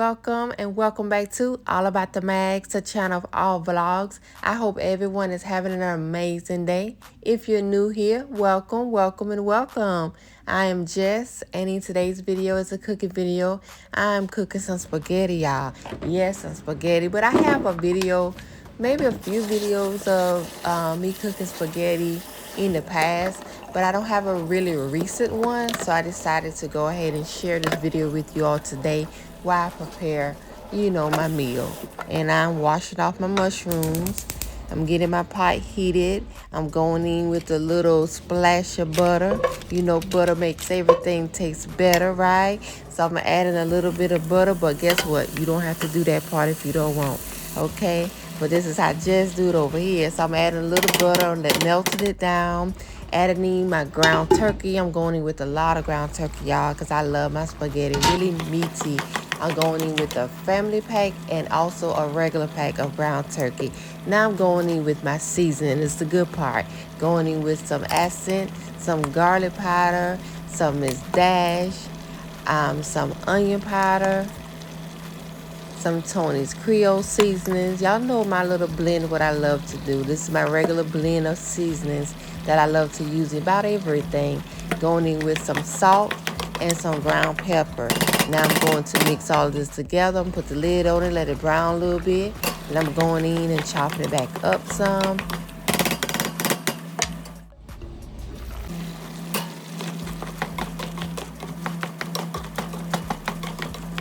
and welcome back to All About the Mags, a channel of all vlogs. I hope everyone is having an amazing day. If you're new here, welcome, welcome, and welcome. I am Jess, and in today's video is a cooking video. I'm cooking some spaghetti, y'all. Yes, some spaghetti, but I have a video, maybe a few videos of me cooking spaghetti in the past, but I don't have a really recent one, so I decided to go ahead and share this video with you all today while I prepare, my meal. And I'm washing off my mushrooms. I'm getting my pot heated. I'm going in with a little splash of butter. Butter makes everything taste better, right? So I'm adding a little bit of butter, but guess what? You don't have to do that part if you don't want, okay? But this is how I just do it over here. So I'm adding a little butter, melting it down, adding in my ground turkey. I'm going in with a lot of ground turkey, y'all, because I love my spaghetti really meaty. I'm going in with a family pack and also a regular pack of ground turkey. Now I'm going in with my seasoning. It's the good part. Going in with some accent, some garlic powder, some Miss Dash, some onion powder, some Tony's Creole seasonings. Y'all know my little blend, what I love to do. This is my regular blend of seasonings that I love to use in about everything. Going in with some salt and some ground pepper. Now I'm going to mix all of this together. I'm put the lid on it, let it brown a little bit. And I'm going in and chopping it back up some.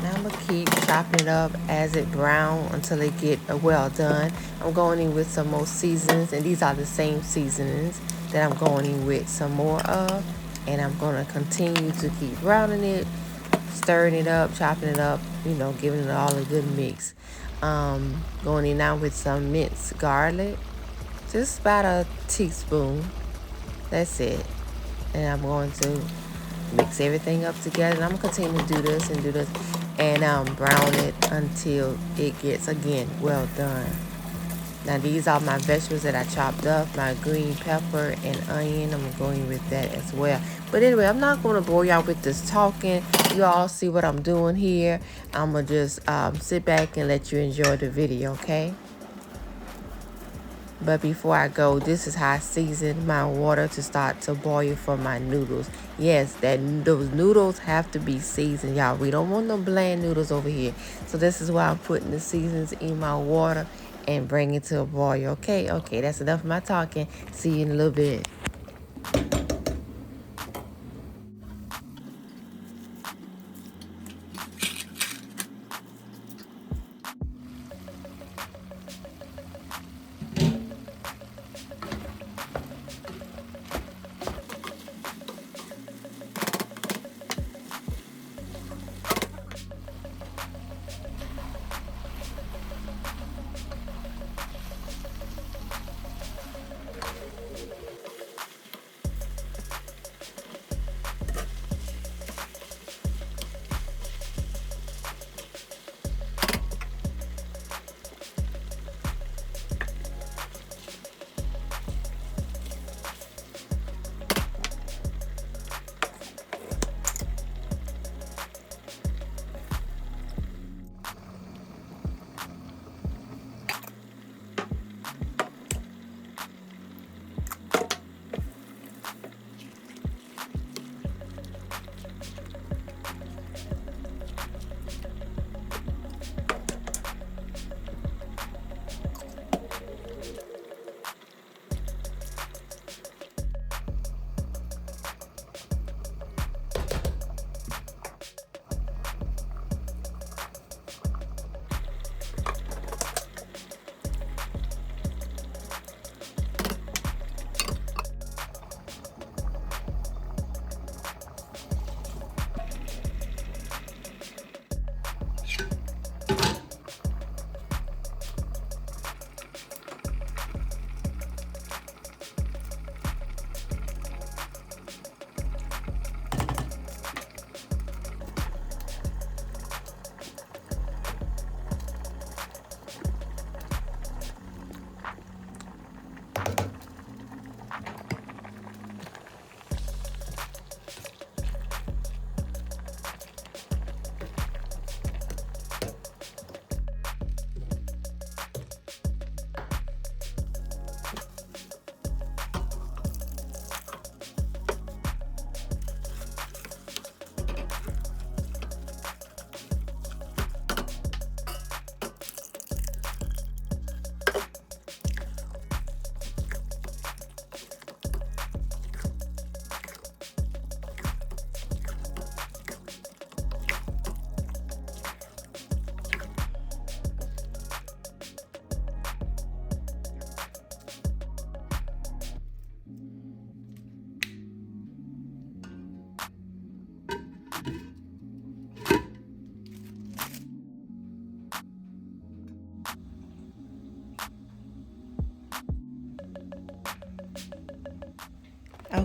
Now I'm going to keep chopping it up as it brown until it get well done. I'm going in with some more seasonings, and these are the same seasonings that I'm going in with some more of. And I'm going to continue to keep browning it, stirring it up, chopping it up, giving it all a good mix. Going in now with some minced garlic, just about a teaspoon. That's it. And I'm going to mix everything up together. And I'm going to continue to do this and brown it until it gets, again, well done. Now these are my vegetables that I chopped up, my green pepper and onion. I'm going with that as well. But anyway, I'm not going to bore y'all with this talking. You all see what I'm doing here. I'm going to just sit back and let you enjoy the video, okay? But before I go, this is how I season my water to start to boil for my noodles. Yes, those noodles have to be seasoned, y'all. We don't want no bland noodles over here. So this is why I'm putting the seasons in my water and bring it to a boil. Okay, that's enough of my talking. See you in a little bit.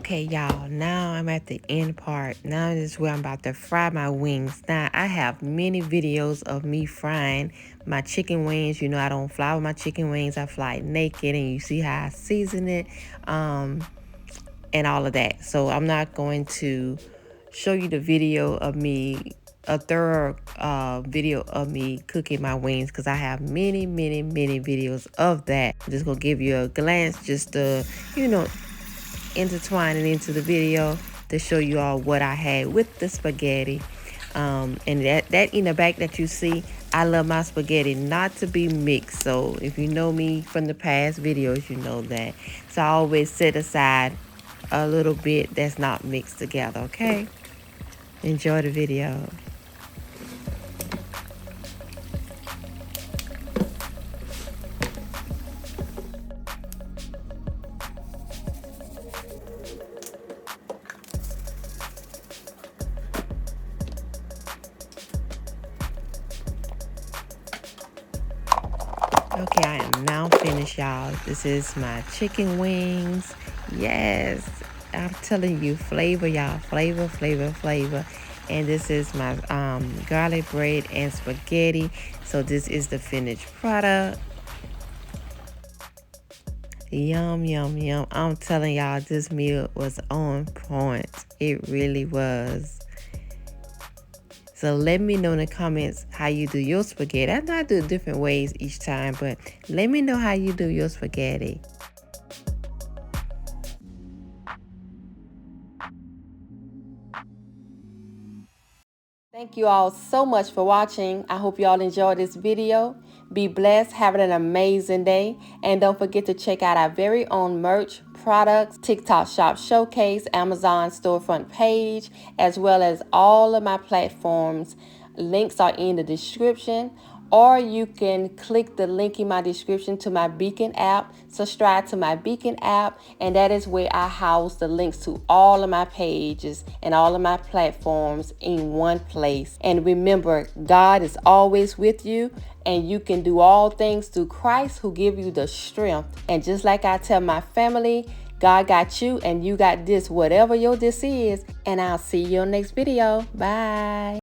Okay, y'all, now I'm at the end part. Now this is where I'm about to fry my wings. Now, I have many videos of me frying my chicken wings. You know, I don't fly with my chicken wings. I fly naked, and you see how I season it and all of that. So I'm not going to show you the video of me, a thorough video of me cooking my wings, because I have many videos of that. I'm just going to give you a glance just to, you know, intertwining into the video to show you all what I had with the spaghetti. And that in the back that you see, I love my spaghetti not to be mixed. So if you know me from the past videos, you know that. So I always set aside a little bit that's not mixed together, okay? Enjoy the video. Okay, I am now finished, y'all. This is my chicken wings. Yes, I'm telling you, flavor, y'all. Flavor. And this is my garlic bread and spaghetti. So this is the finished product. Yum. I'm telling y'all, this meal was on point. It really was. So let me know in the comments how you do your spaghetti. I know I do different ways each time, but let me know how you do your spaghetti. Thank you all so much for watching. I hope you all enjoyed this video. Be blessed, having an amazing day, and don't forget to check out our very own merch, products, TikTok Shop Showcase, Amazon storefront page, as well as all of my platforms. Links are in the description, or you can click the link in my description to my Beacon app. Subscribe to my Beacon app, and that is where I house the links to all of my pages and all of my platforms in one place. And remember, God is always with you, and you can do all things through Christ who give you the strength. And just like I tell my family, God got you and you got this, whatever your this is. And I'll see you on next video. Bye.